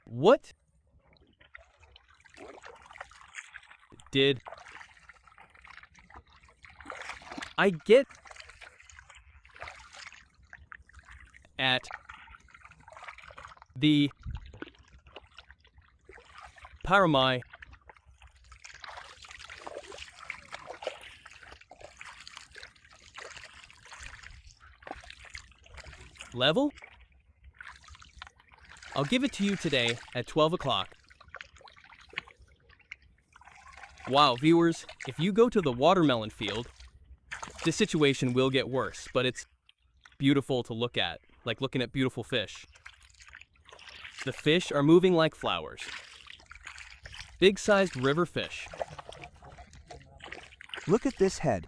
What did I get at the Paramai level? I'll give it to you today at 12 o'clock. Wow, viewers, if you go to the watermelon field, this situation will get worse, but it's beautiful to look at, like looking at beautiful fish. The fish are moving like flowers. Big-sized river fish. Look at this head.